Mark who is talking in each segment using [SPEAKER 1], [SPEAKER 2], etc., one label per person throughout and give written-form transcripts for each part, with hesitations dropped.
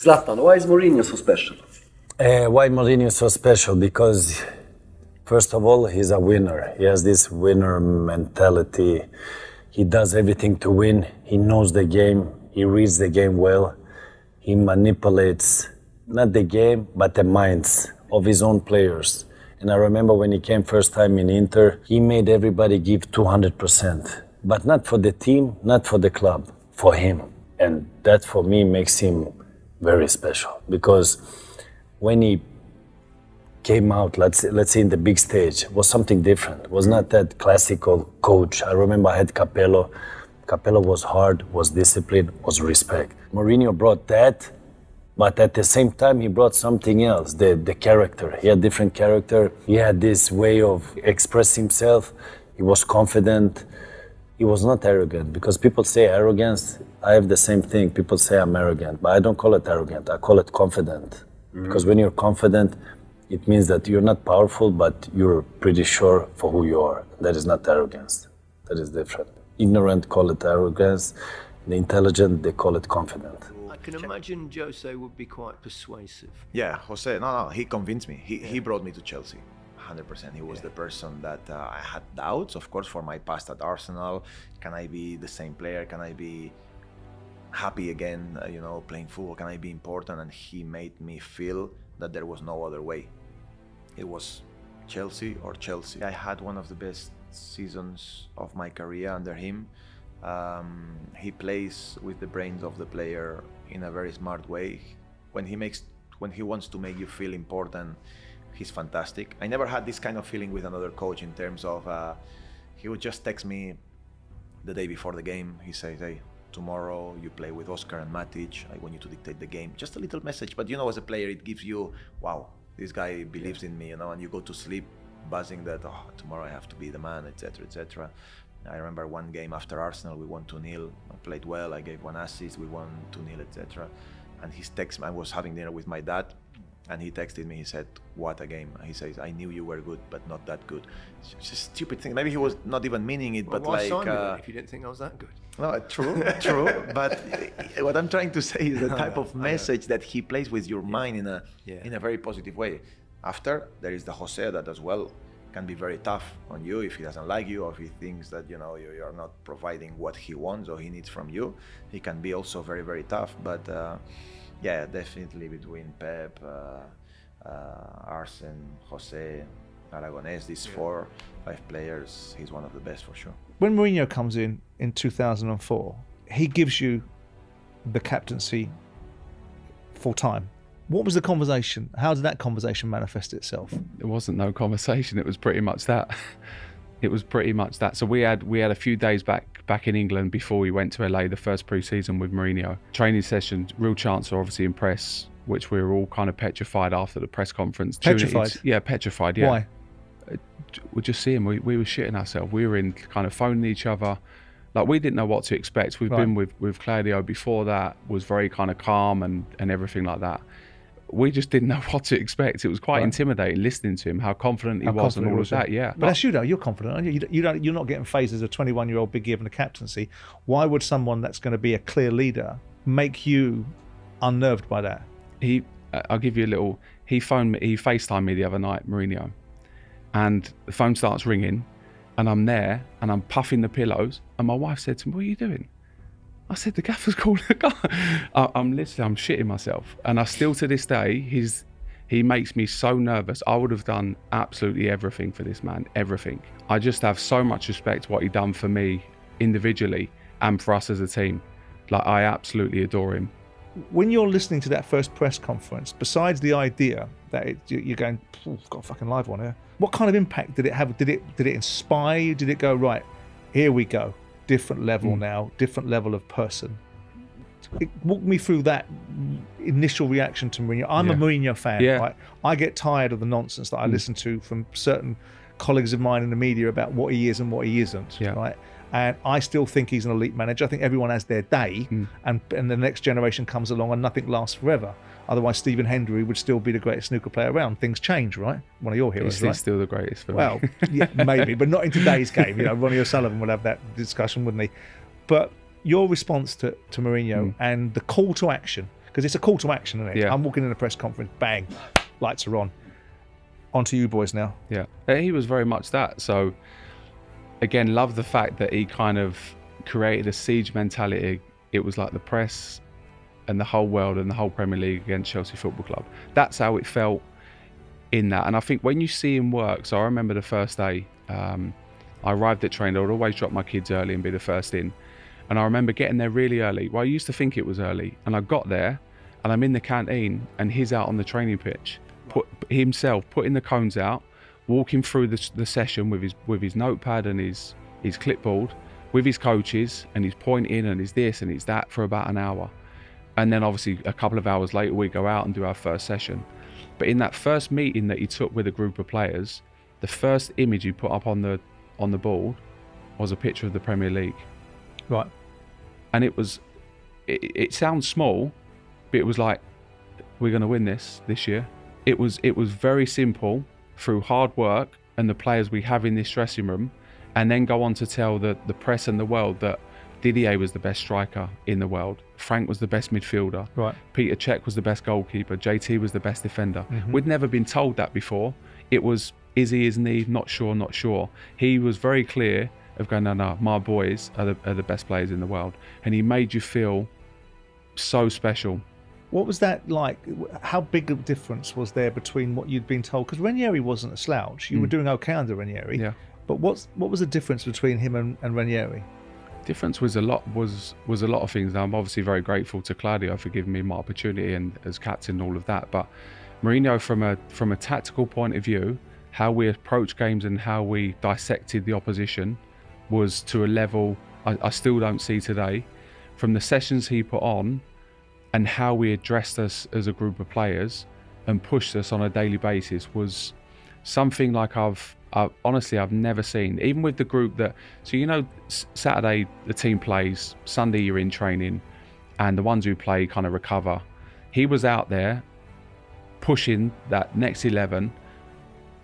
[SPEAKER 1] Zlatan, why is Mourinho so special?
[SPEAKER 2] Why Mourinho is so special? Because, first of all, he's a winner. He has this winner mentality. He does everything to win. He knows the game. He reads the game well. He manipulates, not the game, but the minds of his own players. And I remember when he came first time in Inter, he made everybody give 200%. But not for the team, not for the club, for him. And that, for me, makes him very special. Because when he came out, let's say in the big stage, was something different. Was not that classical coach. I remember I had Capello. Capello was hard, was disciplined, was respect. Mourinho brought that, but at the same time he brought something else, the character. He had different character. He had this way of expressing himself. He was confident. He was not arrogant, because people say arrogance. I have the same thing. People say I'm arrogant, but I don't call it arrogant. I call it confident. Because when you're confident, it means that you're not powerful, but you're pretty sure for who you are. That is not arrogance. That is different. Ignorant call it arrogance. The intelligent, they call it confident.
[SPEAKER 3] I can imagine Jose would be quite persuasive.
[SPEAKER 4] Yeah, Jose, no, he convinced me. He brought me to Chelsea. 100%. He was the person that I had doubts, of course, for my past at Arsenal. Can I be the same player? Can I be happy again, playing football? Can I be important? And he made me feel that there was no other way. It was Chelsea or Chelsea. I had one of the best seasons of my career under him. He plays with the brains of the player in a very smart way. When he wants to make you feel important, he's fantastic. I never had this kind of feeling with another coach in terms of he would just text me the day before the game. He says, hey, tomorrow you play with Oscar and Matic. I want you to dictate the game. Just a little message, but as a player, it gives you, wow, this guy believes in me, and you go to sleep buzzing that, tomorrow I have to be the man, etc., etc. I remember one game after Arsenal, we won 2-0. I played well, I gave one assist, we won 2-0, etc. And his text, I was having dinner with my dad, and he texted me, he said, what a game. He says, I knew you were good, but not that good. It's just a stupid thing. Maybe he was not even meaning it,
[SPEAKER 3] Well,
[SPEAKER 4] but
[SPEAKER 3] why sign me then if you didn't think I was that good?
[SPEAKER 4] No, true. But what I'm trying to say is the type of message that he plays with your mind in a very positive way. After, there is the Jose that as well can be very tough on you if he doesn't like you, or if he thinks that you're not providing what he wants or he needs from you. He can be also very, very tough. But yeah, definitely between Pep, Arsene, Jose, Aragonés, these 4-5 players, he's one of the best for sure.
[SPEAKER 5] When Mourinho comes in 2004, he gives you the captaincy full time. What was the conversation? How did that conversation manifest itself?
[SPEAKER 6] It wasn't no conversation. It was pretty much that. It was pretty much that. So we had a few days back in England before we went to LA, the first pre-season with Mourinho. Training sessions, real chance to obviously impress, which we were all kind of petrified after the press conference.
[SPEAKER 5] Petrified?
[SPEAKER 6] Yeah, petrified, yeah.
[SPEAKER 5] Why?
[SPEAKER 6] We just see him. We were shitting ourselves. We were in kind of phoning each other. Like, we didn't know what to expect. We've been with Claudio before that, was very kind of calm and everything like that. We just didn't know what to expect. It was quite intimidating listening to him, how confident he was and all of that, yeah.
[SPEAKER 5] But that's you though, you're confident, aren't you? You're not getting phased as a 21-year-old big given a captaincy. Why would someone that's going to be a clear leader make you unnerved by that?
[SPEAKER 6] I'll give you a little, he FaceTimed me the other night, Mourinho, and the phone starts ringing and I'm there and I'm puffing the pillows and my wife said to me, what are you doing? I said, the gaffer's called a guy. I'm shitting myself. And I still, to this day, he makes me so nervous. I would have done absolutely everything for this man, everything. I just have so much respect for what he done for me individually and for us as a team. Like, I absolutely adore him.
[SPEAKER 5] When you're listening to that first press conference, besides the idea that you're going, I've got a fucking live one here. What kind of impact did it have? Did it inspire you? Did it go, right, here we go? Different level now, different level of person. Walk me through that initial reaction to Mourinho. I'm a Mourinho fan, right? I get tired of the nonsense that I listen to from certain colleagues of mine in the media about what he is and what he isn't, right? And I still think he's an elite manager. I think everyone has their day, and the next generation comes along and nothing lasts forever. Otherwise, Stephen Hendry would still be the greatest snooker player around. Things change, right? One of your heroes, right?
[SPEAKER 6] He's still the greatest for me.
[SPEAKER 5] Well, yeah, maybe, but not in today's game. Ronnie O'Sullivan would have that discussion, wouldn't he? But your response to Mourinho and the call to action, because it's a call to action, isn't it?
[SPEAKER 6] Yeah.
[SPEAKER 5] I'm walking in a press conference, bang, lights are on. On to you boys now.
[SPEAKER 6] Yeah, he was very much that. So, again, love the fact that he kind of created a siege mentality. It was like the press and the whole world and the whole Premier League against Chelsea Football Club. That's how it felt in that. And I think when you see him work, so I remember the first day, I arrived at training. I would always drop my kids early and be the first in. And I remember getting there really early. Well, I used to think it was early. And I got there and I'm in the canteen and he's out on the training pitch, putting the cones out, walking through the session with his notepad and his clipboard, with his coaches, and he's pointing and he's this and he's that for about an hour. And then obviously a couple of hours later, we go out and do our first session. But in that first meeting that he took with a group of players, the first image he put up on the board was a picture of the Premier League.
[SPEAKER 5] Right.
[SPEAKER 6] And it sounds small, but it was like, we're going to win this year. It was very simple through hard work and the players we have in this dressing room, and then go on to tell the press and the world that Didier was the best striker in the world. Frank was the best midfielder.
[SPEAKER 5] Right.
[SPEAKER 6] Peter Cech was the best goalkeeper. JT was the best defender. We'd never been told that before. It was, is he, isn't he? Not sure, not sure. He was very clear of going, no, my boys are the best players in the world. And he made you feel so special.
[SPEAKER 5] What was that like? How big a difference was there between what you'd been told? Because Ranieri wasn't a slouch. You were doing okay under Ranieri.
[SPEAKER 6] Yeah.
[SPEAKER 5] But what was the difference between him and Ranieri?
[SPEAKER 6] Difference was a lot of things. Now, I'm obviously very grateful to Claudio for giving me my opportunity and as captain and all of that. But Mourinho, from a tactical point of view, how we approached games and how we dissected the opposition was to a level I still don't see today. From the sessions he put on and how we addressed us as a group of players and pushed us on a daily basis was something like I've honestly never seen. Even with the group so Saturday the team plays, Sunday you're in training, and the ones who play kind of recover. He was out there pushing that next 11,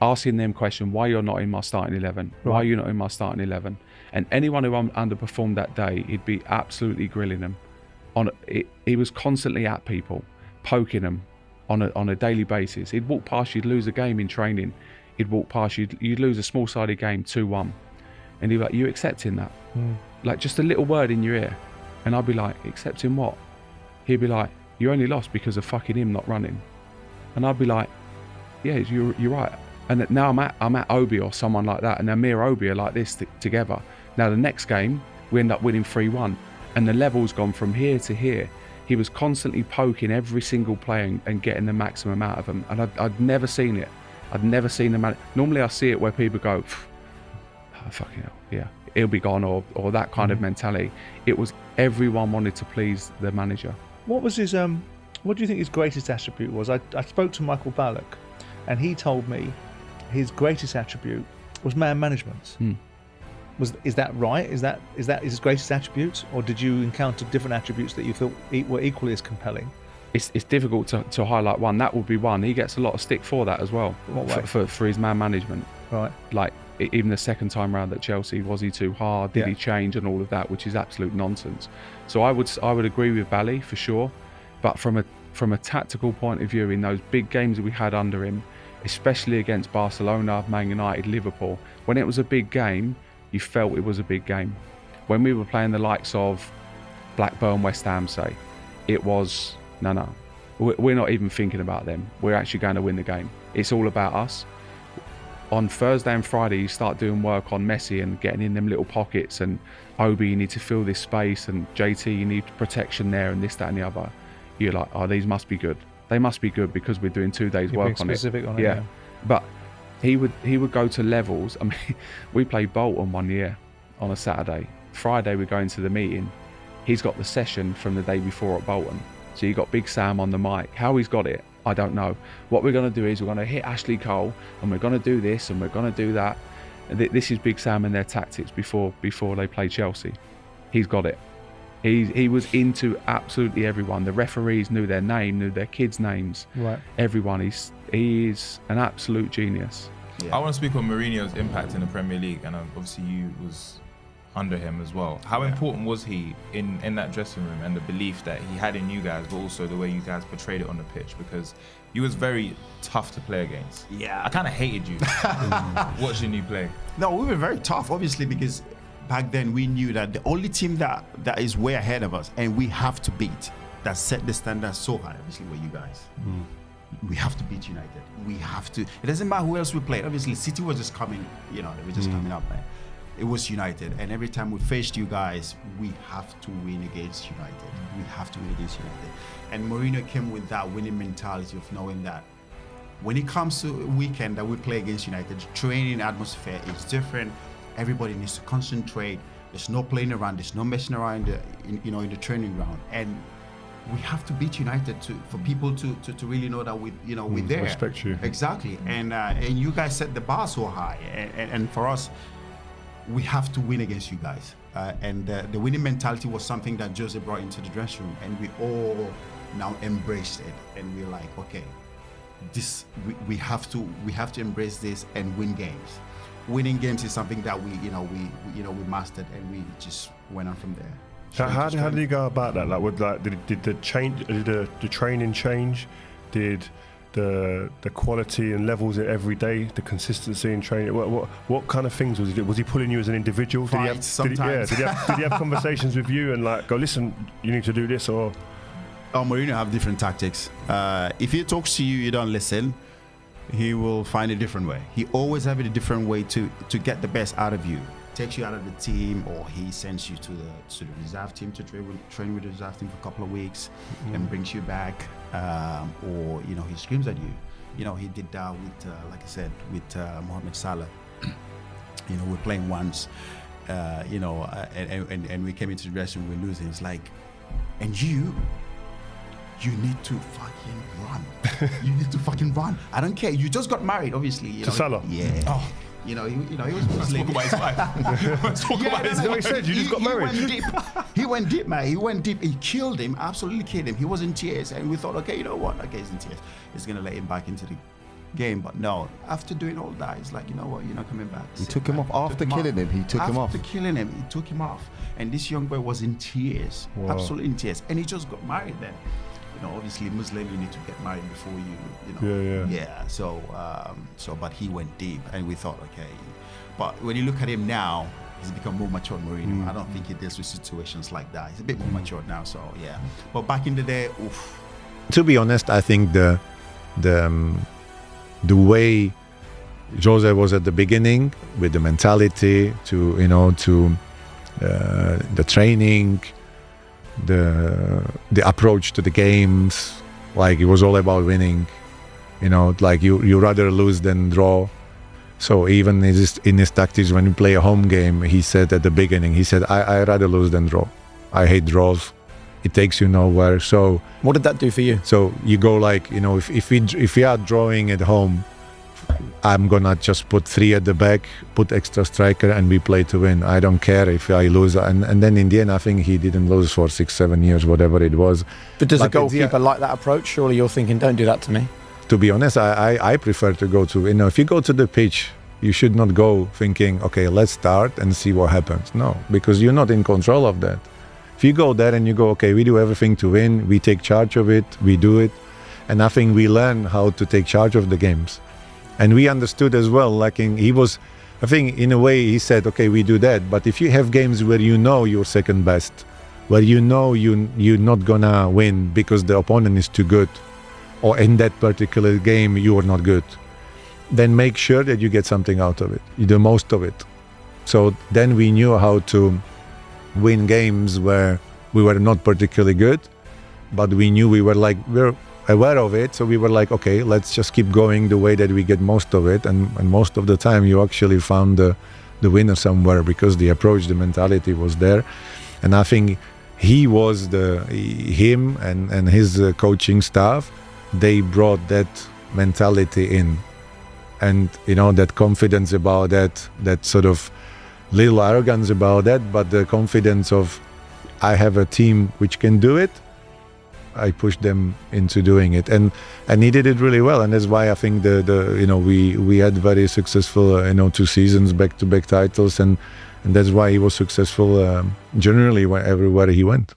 [SPEAKER 6] asking them question, why you're not in my starting 11? Why are you not in my starting 11? And anyone who underperformed that day, he'd be absolutely grilling them. He was constantly at people, poking them on a daily basis. He'd walk past you'd lose a game in training. He'd walk past you'd lose a small-sided game 2-1, and he'd be like, you accepting that? Like just a little word in your ear, and I'd be like, accepting what? He'd be like, you only lost because of fucking him not running, and I'd be like, yeah, you're right. And now I'm at Obi or someone like that, and now me or Obi are like this together. Now the next game we end up winning 3-1, and the level's gone from here to here. He was constantly poking every single player and getting the maximum out of them, and I'd never seen it. I'd never seen them. Normally I see it where people go, oh, fucking hell, yeah, he'll be gone, or that kind of mentality. It was everyone wanted to please the manager. What
[SPEAKER 5] was his what do you think his greatest attribute was? I spoke to Michael Ballack, and he told me his greatest attribute was man management. Is that right? Is that his greatest attribute, or did you encounter different attributes that you thought were equally as compelling?
[SPEAKER 6] It's difficult to highlight one. That would be one. He gets a lot of stick for that as well.
[SPEAKER 5] What way?
[SPEAKER 6] For his man management.
[SPEAKER 5] Right.
[SPEAKER 6] Like even the second time round at Chelsea, was he too hard? Did he change and all of that, which is absolute nonsense. So I would agree with Bally for sure, but from a tactical point of view, in those big games that we had under him, especially against Barcelona, Man United, Liverpool, when it was a big game, you felt it was a big game. When we were playing the likes of Blackburn, West Ham, say, it was no, we're not even thinking about them. We're actually going to win the game. It's all about us. On Thursday and Friday, you start doing work on Messi and getting in them little pockets, and Obi, you need to fill this space, and JT, you need protection there, and this, that, and the other. You're like, oh, these must be good. They must be good because we're doing 2 days work on it.
[SPEAKER 5] Specific on it.
[SPEAKER 6] Yeah. But he would go to levels. I mean, we played Bolton one year on a Saturday. Friday, we go into the meeting. He's got the session from the day before at Bolton. So you got Big Sam on the mic. How he's got it, I don't know. What we're going to do is we're going to hit Ashley Cole, and we're going to do this, and we're going to do that. And this is Big Sam and their tactics before they play Chelsea. He's got it. He was into absolutely everyone. The referees knew their name, knew their kids' names.
[SPEAKER 5] Right.
[SPEAKER 6] Everyone. He's an absolute genius.
[SPEAKER 7] Yeah. I want to speak on Mourinho's impact in the Premier League, and obviously you was under him as well. How important was he in that dressing room, and the belief that he had in you guys, but also the way you guys portrayed it on the pitch? Because he was very tough to play against.
[SPEAKER 8] Yeah.
[SPEAKER 7] I kind of hated you watching you play.
[SPEAKER 8] No, we were very tough, obviously, because back then we knew that the only team that is way ahead of us and we have to beat, that set the standard so high, obviously, were you guys. We have to beat United. We have to. It doesn't matter who else we played. Obviously, City was just coming, they were just coming up, man. It was United, and every time we faced you guys, we have to win against United. We have to win against United. And Mourinho came with that winning mentality of knowing that when it comes to a weekend that we play against United, training atmosphere is different. Everybody needs to concentrate. There's no playing around. There's no messing around in the training ground. And we have to beat United for people to really know that we're there.
[SPEAKER 9] Respect you.
[SPEAKER 8] Exactly. And you guys set the bar so high. And for us, we have to win against you guys. And the winning mentality was something that Jose brought into the dressing room, and we all now embraced it. And we're like, okay, we have to embrace this and win games. Winning games is something that we mastered, and we just went on from there.
[SPEAKER 9] How did you go about that? Did the training change? Did the quality and levels every day, the consistency in training? What kind of things was he doing? Was he pulling you as an individual?
[SPEAKER 8] Fights sometimes.
[SPEAKER 9] Did he have conversations with you and go, listen, you need to do this? Or
[SPEAKER 8] Mourinho have different tactics. If he talks to you, you don't listen, he will find a different way. He always have a different way to get the best out of you. Takes you out of the team, or he sends you to the reserve team to train with the reserve team for a couple of weeks and brings you back, or he screams at you. He did that with like I said, with Mohamed Salah. We're playing once, and we came into the dressing room, we're losing. It's like, and you need to fucking run. You need to fucking run. I don't care. You just got married, obviously.
[SPEAKER 9] To Salah?
[SPEAKER 8] Yeah. Oh. He was Muslim.
[SPEAKER 7] Talk about his wife. Talk about his wife.
[SPEAKER 9] He said you just got married.
[SPEAKER 8] He went deep, man. He went deep. He killed him. Absolutely killed him. He was in tears, and we thought, okay, you know what? Okay, he's in tears. He's gonna let him back into the game, but no. After doing all that, he's like, you know what? You're not coming back.
[SPEAKER 10] He took him off after killing him. He took him off.
[SPEAKER 8] After killing him, he took him off, and this young boy was in tears, absolutely in tears, and he just got married then. Obviously Muslim, you need to get married before
[SPEAKER 9] Yeah.
[SPEAKER 8] So but he went deep, and we thought, okay. But when you look at him now, he's become more mature, Mourinho. I don't think he deals with situations like that. He's a bit more mature now, so yeah. But back in the day, oof.
[SPEAKER 10] To be honest, I think the way Jose was at the beginning, with the mentality to the training, the approach to the games, it was all about winning. You rather lose than draw. So even in his tactics, when we play a home game, he said at the beginning, I rather lose than draw. I hate draws. It takes you nowhere. So
[SPEAKER 11] what did that do for you?
[SPEAKER 10] So you go if we are drawing at home, I'm gonna just put 3 at the back, put extra striker, and we play to win. I don't care if I lose. And then in the end, I think he didn't lose for 6-7 years, whatever it was.
[SPEAKER 11] But does a goalkeeper like that approach? Surely you're thinking, don't do that to me.
[SPEAKER 10] To be honest, I prefer to go to, if you go to the pitch, you should not go thinking, okay, let's start and see what happens. No, because you're not in control of that. If you go there and you go, okay, we do everything to win, we take charge of it, we do it. And I think we learn how to take charge of the games. And we understood as well, I think in a way he said, okay, we do that. But if you have games where you're second best, where you're not gonna win because the opponent is too good, or in that particular game you are not good, then make sure that you get something out of it, you do most of it. So then we knew how to win games where we were not particularly good, but we knew we're aware of it, so we were like, okay, let's just keep going the way that we get most of it, and most of the time you actually found the winner somewhere, because the approach, the mentality was there. And I think him and his coaching staff, they brought that mentality in, and that confidence about that sort of little arrogance about that, but the confidence of, I have a team which can do it. I pushed them into doing it, and he did it really well, and that's why I think we had very successful 2 seasons, back-to-back titles, and and that's why he was successful generally everywhere he went.